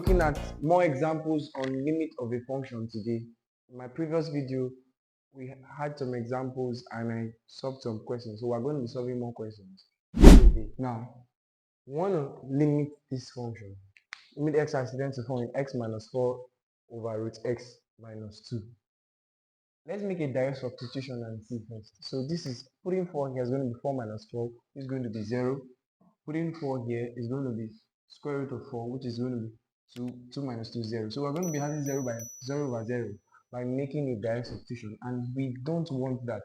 looking at more examples on limit of a function today. In my previous video, we had some examples and I solved some questions. So we're going to be solving more questions today. Now, we want to limit this function. Limit x as it tends to 4 in x minus 4 over root x minus 2. Let's make a direct substitution and see first. So this is putting 4 here is going to be 4 minus 4, is going to be 0. Putting 4 here is going to be square root of 4, which is going to be 2 minus 2 0. So we're going to be having 0 by 0 over 0 by making a direct substitution, and we don't want that.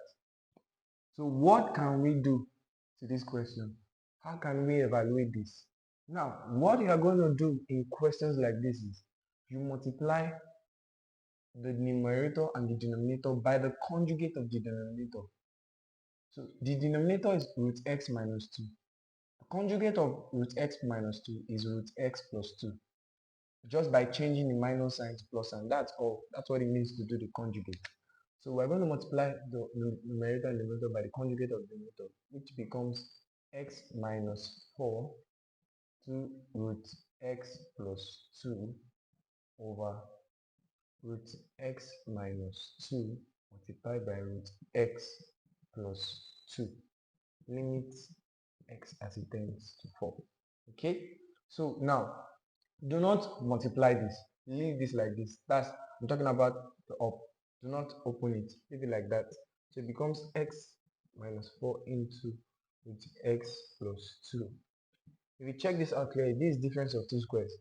So what can we do to this question? How can we evaluate this? Now, what you are going to do in questions like this is you multiply the numerator and the denominator by the conjugate of the denominator. So the denominator is root x minus 2. The conjugate of root x minus 2 is root x plus 2. Just by changing the minus sign to plus sign, that's all. That's what it means to do the conjugate. So we're going to multiply the numerator and denominator by the conjugate of the denominator, which becomes x minus 4 to root x plus 2 over root x minus 2 multiplied by root x plus 2. Limit x as it tends to 4. Okay? So now, do not multiply this. Leave this like this. I'm talking about the up. Do not open it. Leave it like that. So it becomes x minus 4 into root x plus 2. If you check this out clearly, this is difference of two squares.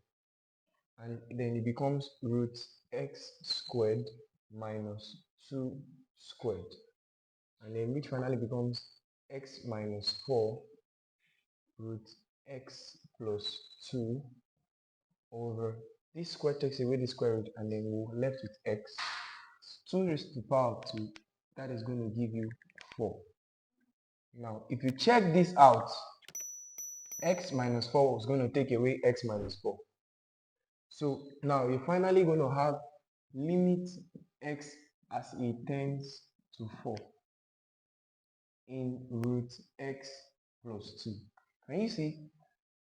And then it becomes root x squared minus 2 squared. And then which finally becomes x minus 4 root x plus 2 over this square takes away the square root, and then we're left with x. 2 raised to the power of 2, that is going to give you 4. Now, if you check this out, x minus 4 is going to take away x minus 4. So now you're finally going to have limit x as it tends to 4 in root x plus 2. Can you see?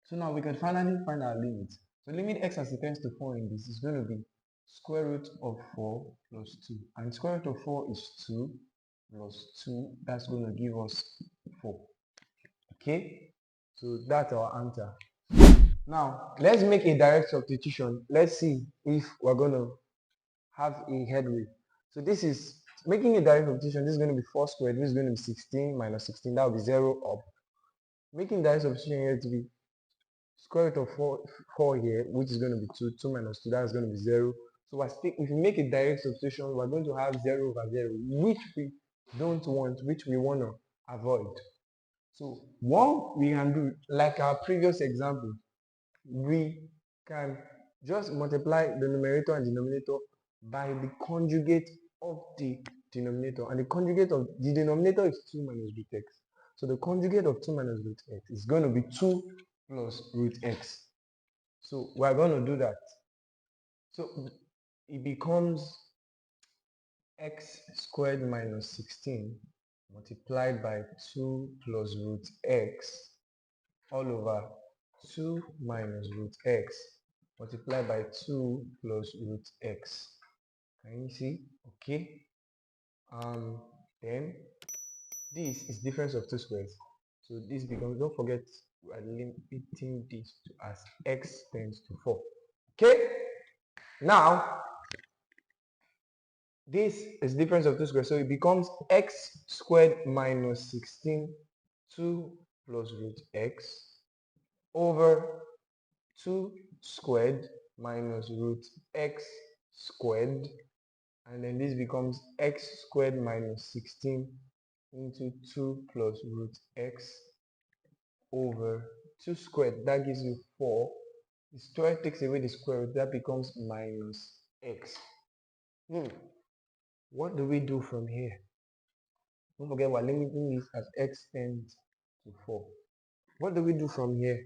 So now we can finally find our limit. So limit x as it tends to 4 in this is going to be square root of 4 plus 2. And square root of 4 is 2 plus 2. That's going to give us 4. Okay? So that's our answer. Now, let's make a direct substitution. Let's see if we're going to have a headway. So this is making a direct substitution. This is going to be 4 squared. This is going to be 16 minus 16. That will be 0 up. Making direct substitution here to be square root of 4 here, which is going to be 2. 2 minus 2, that's going to be 0. So if you make a direct substitution, we're going to have 0 over 0, which we don't want, which we want to avoid. So what we can do, like our previous example, we can just multiply the numerator and denominator by the conjugate of the denominator. And the conjugate of the denominator is 2 minus root x. So the conjugate of 2 minus root x is going to be 2 plus root x. So we're going to do that. So it becomes x squared minus 16 multiplied by 2 plus root x all over 2 minus root x multiplied by 2 plus root x. Can you see? Okay. Then this is difference of two squares. So this becomes, don't forget, we are limiting this to as x tends to 4. Okay? Now, this is difference of two squares. So it becomes x squared minus 16, 2 plus root x over 2 squared minus root x squared. And then this becomes x squared minus 16 into 2 plus root x over 2 squared. That gives you 4. The square takes away the square root. That becomes minus x. What do we do from here? Don't forget we're limiting this as x tends to 4. What do we do from here?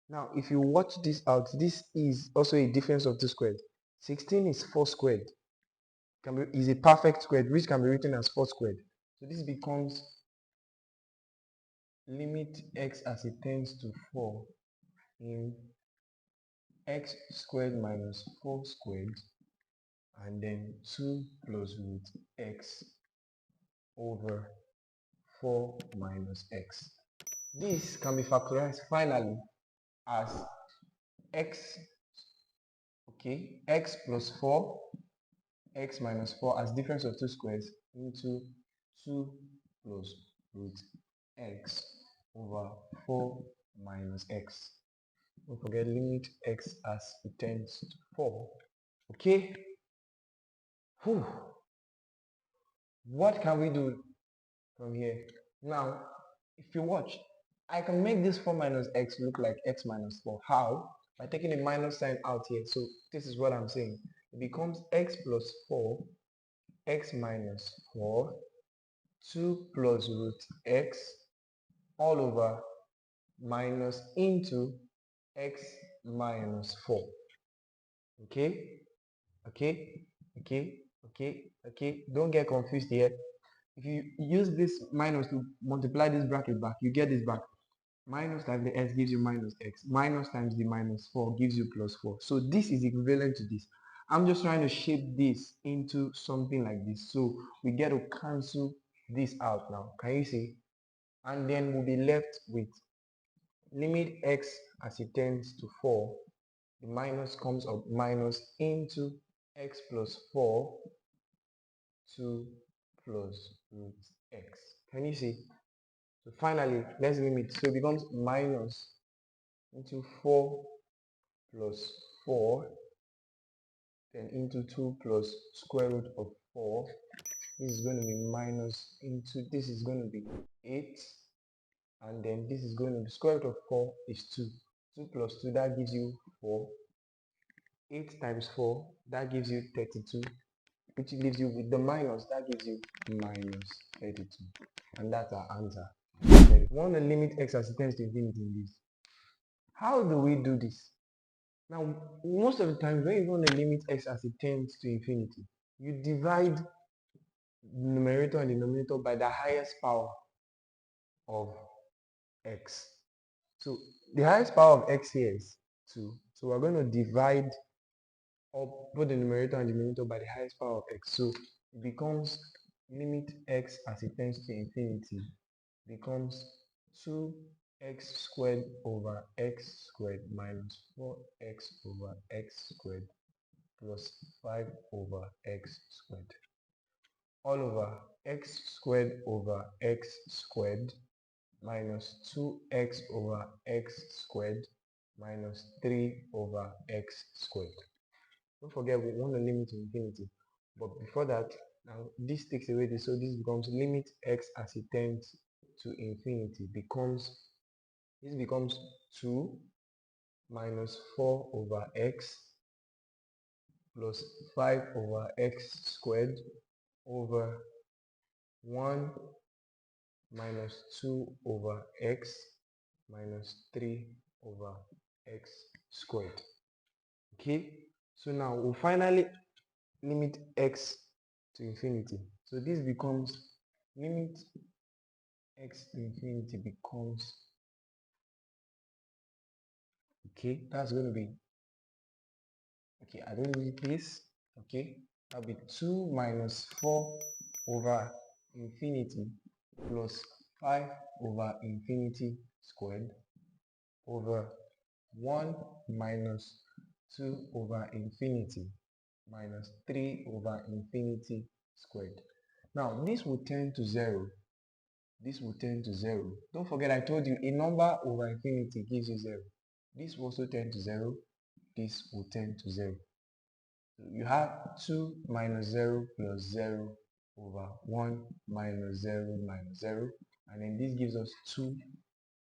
Now, if you watch this out, this is also a difference of two squared. 16 is 4 squared. Is a perfect squared, which can be written as 4 squared. So this becomes limit x as it tends to 4 in x squared minus 4 squared, and then 2 plus root x over 4 minus x. This can be factorized finally as x, okay, x plus 4, x minus 4 as difference of two squares into 2 plus root x over 4 minus x. Don't forget limit x as it tends to 4. Okay? Whew. What can we do from here? Now, if you watch, I can make this 4 minus x look like x minus 4. How? By taking the minus sign out here. So this is what I'm saying. It becomes x plus 4, x minus 4, 2 plus root x all over minus into x minus 4. Okay? Okay? Okay? Don't get confused here. If you use this minus to multiply this bracket back, you get this back. Minus times the x gives you minus x. Minus times the minus 4 gives you plus 4. So this is equivalent to this. I'm just trying to shape this into something like this. So we get to cancel this out now. Can you see? And then we'll be left with limit x as it tends to 4. The minus comes up minus into x plus 4 2 plus root x. Can you see? So finally, let's limit. So it becomes minus into 4 plus 4, then into 2 plus square root of 4. This is going to be minus into, this is going to be 8, and then this is going to be square root of 4 is 2. 2 plus 2, that gives you 4. 8 times 4, that gives you 32, which leaves you with the minus, that gives you minus 32. And that's our answer. We want to limit x as it tends to infinity in this. How do we do this? Now, most of the time, when you want to limit x as it tends to infinity, you divide numerator and denominator by the highest power of x. So the highest power of x here is 2. So we're going to divide up both the numerator and denominator by the highest power of x. So it becomes limit x as it tends to infinity becomes 2x squared over x squared minus 4x over x squared plus 5 over x squared all over x squared over x squared minus 2x over x squared minus 3 over x squared. Don't forget we want to limit to infinity, but before that, now this takes away this, so this becomes limit x as it tends to infinity this becomes 2 minus 4 over x plus 5 over x squared over 1 minus 2 over x minus 3 over x squared. Okay, so now we'll finally limit x to infinity. So this becomes limit x to infinity becomes, okay, that's going to be, okay, I don't need this, okay, that'll be 2 minus 4 over infinity plus 5 over infinity squared over 1 minus 2 over infinity minus 3 over infinity squared. Now this will tend to 0. This will tend to 0. Don't forget I told you a number over infinity gives you 0. This will also tend to 0. This will tend to 0. So you have 2 minus 0 plus 0 over 1 minus 0 minus 0. And then this gives us 2.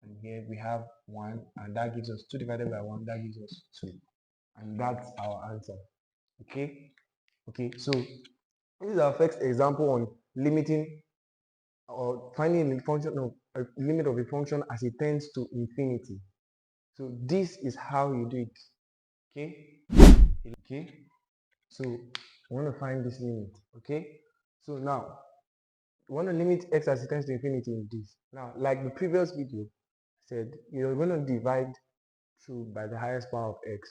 And here we have 1. And that gives us 2 divided by 1. That gives us 2. And that's our answer. Okay? Okay, so this is our first example on limiting or finding the function of a limit of a function as it tends to infinity. So this is how you do it. Okay, so we want to find this limit. Okay, so now we want to limit x as it tends to infinity in this. Now, like the previous video said, you're going to divide through by the highest power of x.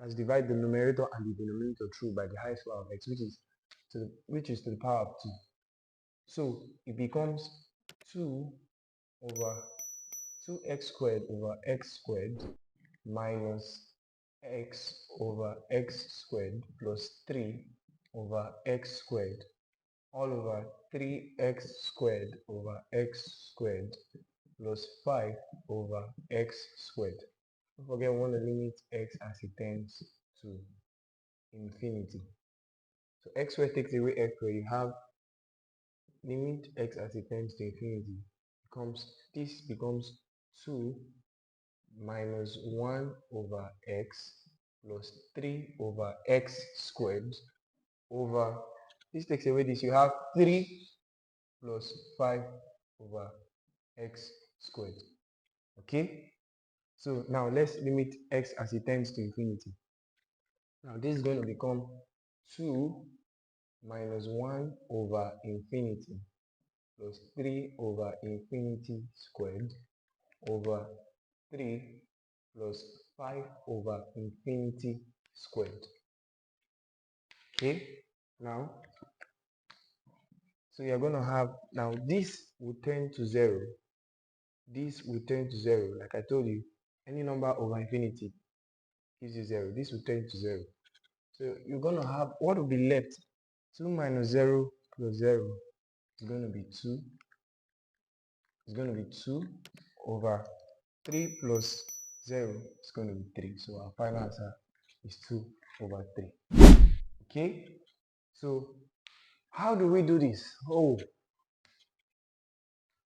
Let's divide the numerator and the denominator through by the highest power of x, which is to the power of 2. So it becomes 2 over 2x squared over x squared minus x over x squared plus 3 over x squared all over 3x squared over x squared plus 5 over x squared. Don't forget, we want to limit x as it tends to infinity. So x squared takes away x squared. You have limit x as it tends to infinity. This becomes 2 minus 1 over x plus 3 over x squared over, this takes away this, you have 3 plus 5 over x squared. Okay, so now let's limit x as it tends to infinity. Now this is going to become 2 minus 1 over infinity plus 3 over infinity squared over 3 plus 5 over infinity squared. Okay, now, so you're going to have, now this will tend to 0. This will tend to 0. Like I told you, any number over infinity gives you 0. This will tend to 0. So you're going to have, what will be left? 2 minus 0 plus 0 is going to be 2. It's going to be 2 over 3 plus 0 is going to be 3. So our final answer is 2 over 3. Okay? So how do we do this? Oh,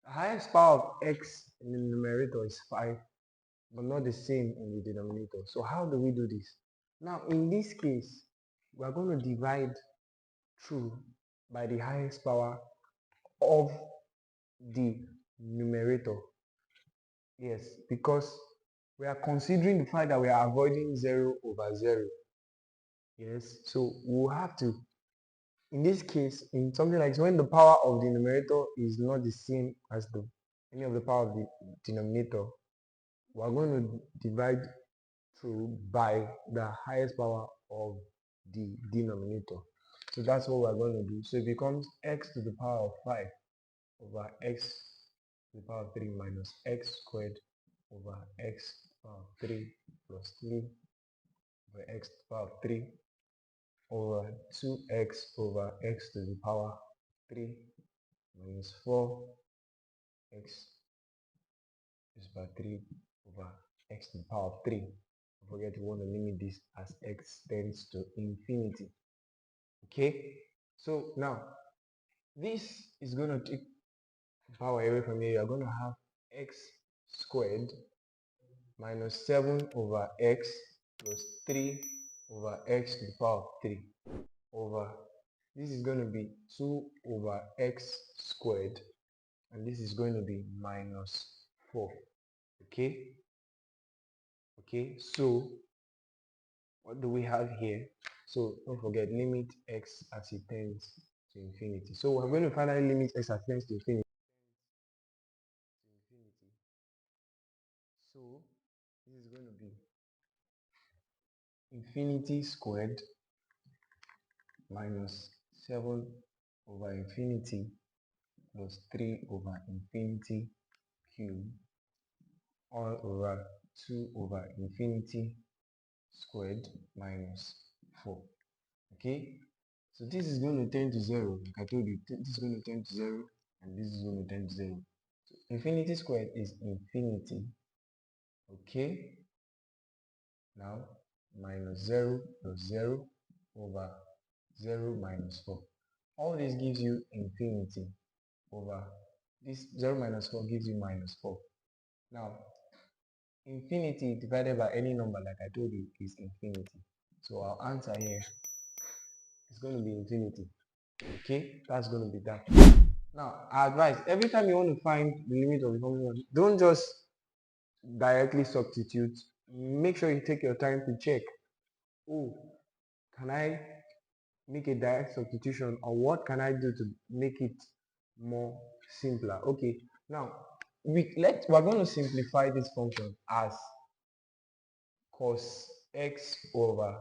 the highest power of x in the numerator is 5, but not the same in the denominator. So how do we do this? Now in this case, we are going to divide through by the highest power of the numerator. Yes, because we are considering the fact that we are avoiding 0 over 0. Yes, so we'll have to, in this case, in something like when the power of the numerator is not the same as any of the power of the denominator, we are going to divide through by the highest power of the denominator. So that's what we're going to do. So it becomes x to the power of 5 over x to the power of 3 minus x squared over x to the power of 3 plus 3 over x to the power of 3 over 2x over x to the power 3 minus 4x is by 3 over x to the power of 3. Don't forget, we want to limit this as x tends to infinity. Okay, so now this is going to take power away from here. You're going to have x squared minus 7 over x plus 3 over x to the power of 3 over, this is going to be 2 over x squared, and this is going to be minus 4. Okay, so what do we have here? So don't forget, limit x as it tends to infinity. So we're going to finally limit x as it tends to infinity. So this is going to be infinity squared minus 7 over infinity plus 3 over infinity cubed all over 2 over infinity squared minus 4. Okay, so this is going to tend to 0. Like I told you, this is going to tend to 0 and this is going to tend to 0. So infinity squared is infinity. Okay, now minus 0 plus 0 over 0 minus 4. All this gives you infinity over this 0 minus 4 gives you minus 4. Now infinity divided by any number, like I told you, is infinity. So our answer here is going to be infinity. Okay, that's going to be that. Now, our advice, every time you want to find the limit of the function, don't just directly substitute. Make sure you take your time to check. Oh, can I make a direct substitution, or what can I do to make it more simpler? Okay, now we're going to simplify this function as cos x over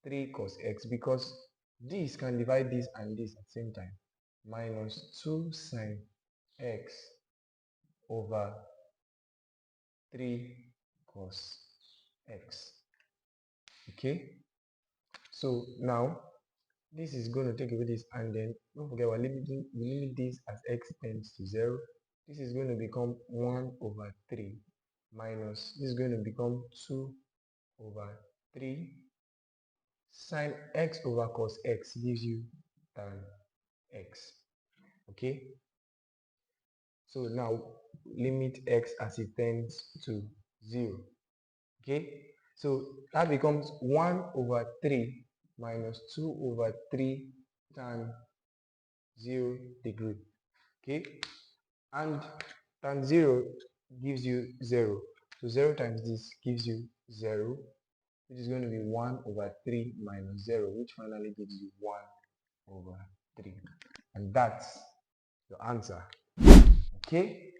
3 cos x, because this can divide this and this at the same time, minus 2 sine x over 3 cos x. Okay, so now this is going to take away this, and then don't forget we limit this as x tends to 0. This is going to become 1 over 3 minus, this is going to become 2 over 3 sine x over cos x gives you tan x. Okay, so now limit x as it tends to 0. Okay, so that becomes 1 over 3 minus 2 over 3 tan 0 degree. Okay, and tan 0 gives you 0, so 0 times this gives you 0, which is going to be 1 over 3 minus 0, which finally gives you 1 over 3, and that's your answer. Okay,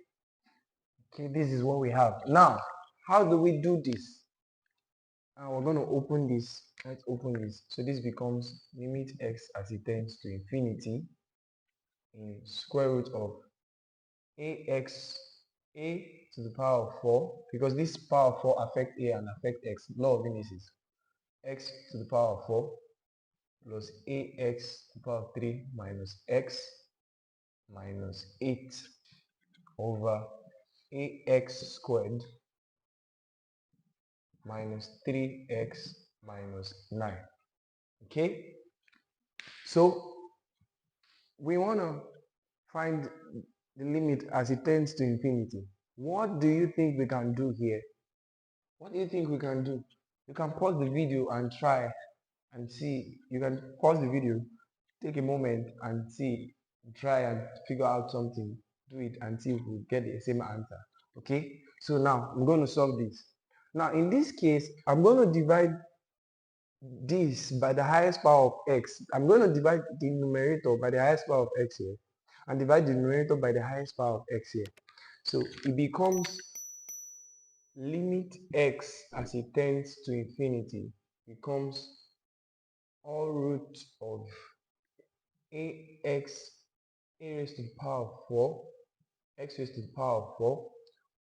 this is what we have. Now, how do we do this? We're going to open this. Let's open this. So this becomes limit x as it tends to infinity in square root of a to the power of 4, because this power of 4 affect a and affect x, law of indices, x to the power of 4 plus ax to the power of 3 minus x minus 8 over ax squared minus 3x minus 9. Okay, so we want to find the limit as it tends to infinity. What do you think we can do here? What do you think we can do? You can pause the video and try and see. You can pause the video, take a moment and see, try and figure out something, do it and see if we get the same answer. Okay, so now I'm going to solve this. Now in this case, I'm going to divide this by the highest power of x. I'm going to divide the numerator by the highest power of x here and divide the numerator by the highest power of x here. So it becomes limit x as it tends to infinity becomes all root of ax a raised to the power of 4 x raised to the power of 4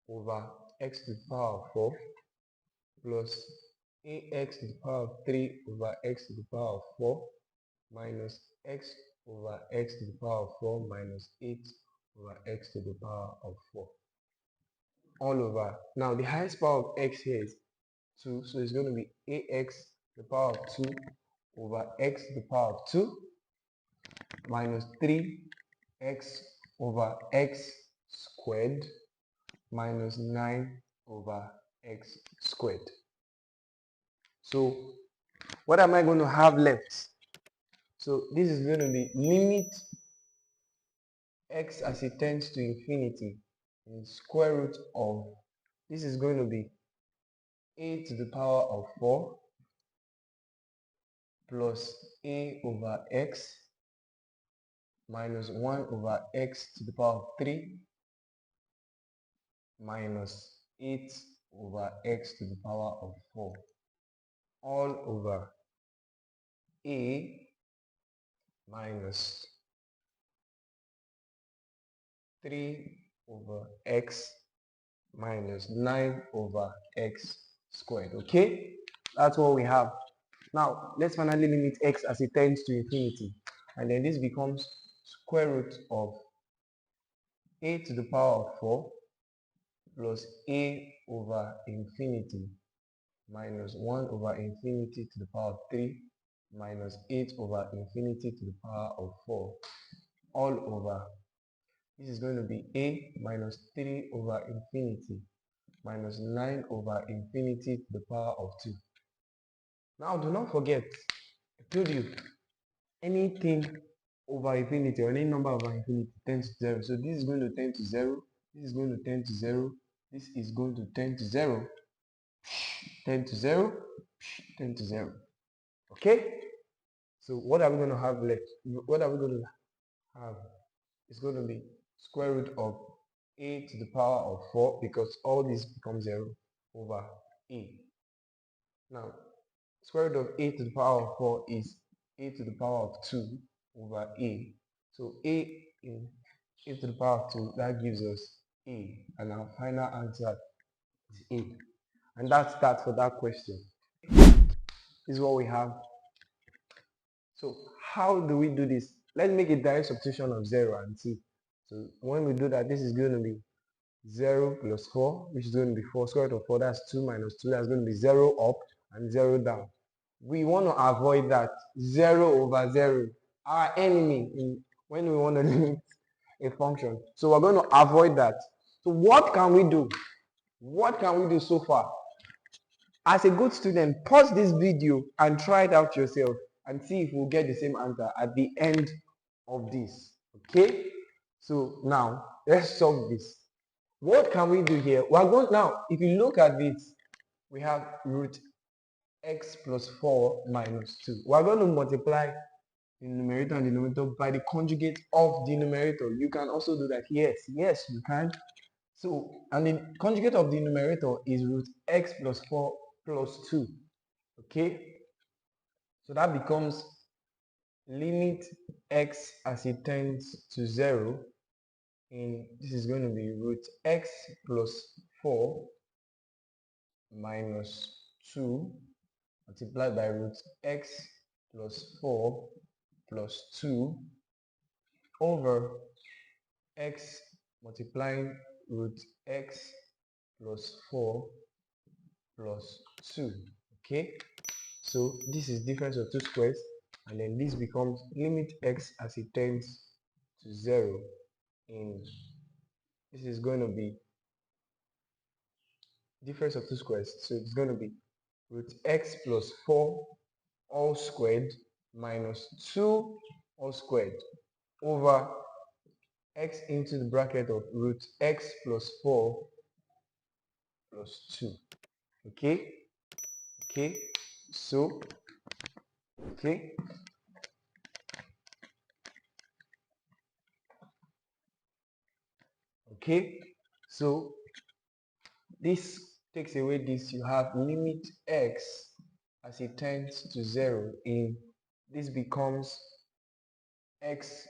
over x to the power of 4 plus ax to the power of 3 over x to the power of 4 minus x over x to the power of 4 minus 8 over x to the power of 4 all over. Now the highest power of x here is 2, so it's going to be ax to the power of 2 over x to the power of 2 minus 3x over x squared minus 9 over x squared. So what am I going to have left? So this is going to be limit x as it tends to infinity in square root of, this is going to be a to the power of 4 plus a over x minus 1 over x to the power of 3 minus 8 over x to the power of 4 all over a minus 3 over x minus 9 over x squared. Okay, that's what we have. Now let's finally limit x as it tends to infinity, and then this becomes square root of a to the power of 4 plus a over infinity minus 1 over infinity to the power of 3 minus 8 over infinity to the power of 4 all over, this is going to be a minus 3 over infinity minus 9 over infinity to the power of 2. Now do not forget, I told you, anything over infinity or any number over infinity tends to 0. So this is going to tend to 0, this is going to tend to 0, this is going to tend to 0, 10 to 0, 10 to 0. Okay? So what are we going to have left? What are we going to have? It's going to be square root of a to the power of 4, because all these become 0 over a. Now, square root of a to the power of 4 is a to the power of 2 over a. So a in a to the power of 2, that gives us a. And our final answer is a. And that's that for that question. This is what we have. So how do we do this? Let's make a direct substitution of 0 and see. So when we do that, this is going to be 0 plus 4, which is going to be 4. Square root of 4, that's 2 minus 2. That's going to be 0 up and 0 down. We want to avoid that. 0 over 0. Our enemy when we want to limit a function. So we're going to avoid that. So what can we do? What can we do so far? As a good student, pause this video and try it out yourself and see if we'll get the same answer at the end of this. Okay? So now, let's solve this. What can we do here? We're going now, if you look at this, we have root x plus 4 minus 2. We're going to multiply the numerator and denominator by the conjugate of the numerator. You can also do that. Yes, you can. So, and the conjugate of the numerator is root x plus 4 plus 2. Okay? So that becomes limit x as it tends to 0 in, this is going to be root x plus 4 minus 2 multiplied by root x plus 4 plus 2 over x multiplying root x plus 4 plus 2. Okay, so this is difference of two squares, and then this becomes limit x as it tends to 0 in, this is going to be difference of two squares, so it's going to be root x plus 4 all squared minus 2 all squared over x into the bracket of root x plus 4 plus 2. Okay, so so this takes away this. You have limit x as it tends to 0 in, this becomes x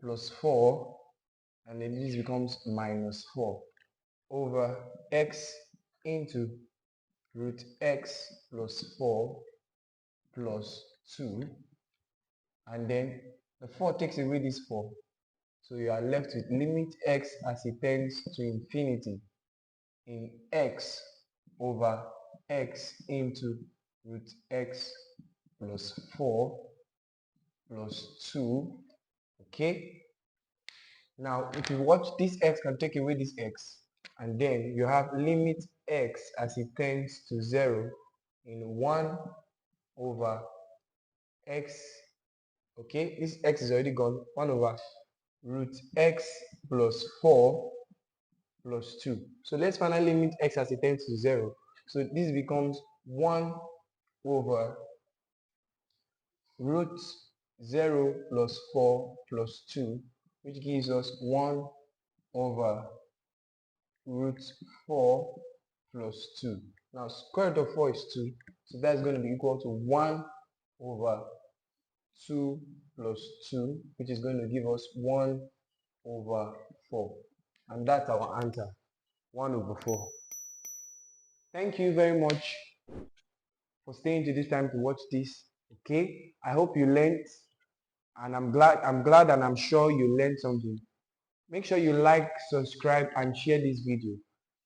plus 4, and then this becomes minus 4 over x into root x plus 4 plus 2, and then the 4 takes away this 4, so you are left with limit x as it tends to infinity in x over x into root x plus 4 plus 2. Okay, now if you watch, this x can take away this x, and then you have limit x as it tends to 0 in 1 over x. Okay, this x is already gone. 1 over root x plus 4 plus 2. So let's finally limit x as it tends to 0. So this becomes 1 over root 0 plus 4 plus 2, which gives us 1 over root 4 plus 2. Now square root of 4 is 2, so that's going to be equal to 1 over 2 plus 2, which is going to give us 1 over 4. And that's our answer, 1 over 4. Thank you very much for staying to this time to watch this. Okay, I hope you learned, and I'm glad and I'm sure you learned something. Make sure you like, subscribe, and share this video.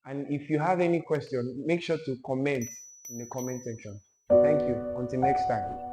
And if you have any question, make sure to comment in the comment section. Thank you. Until next time.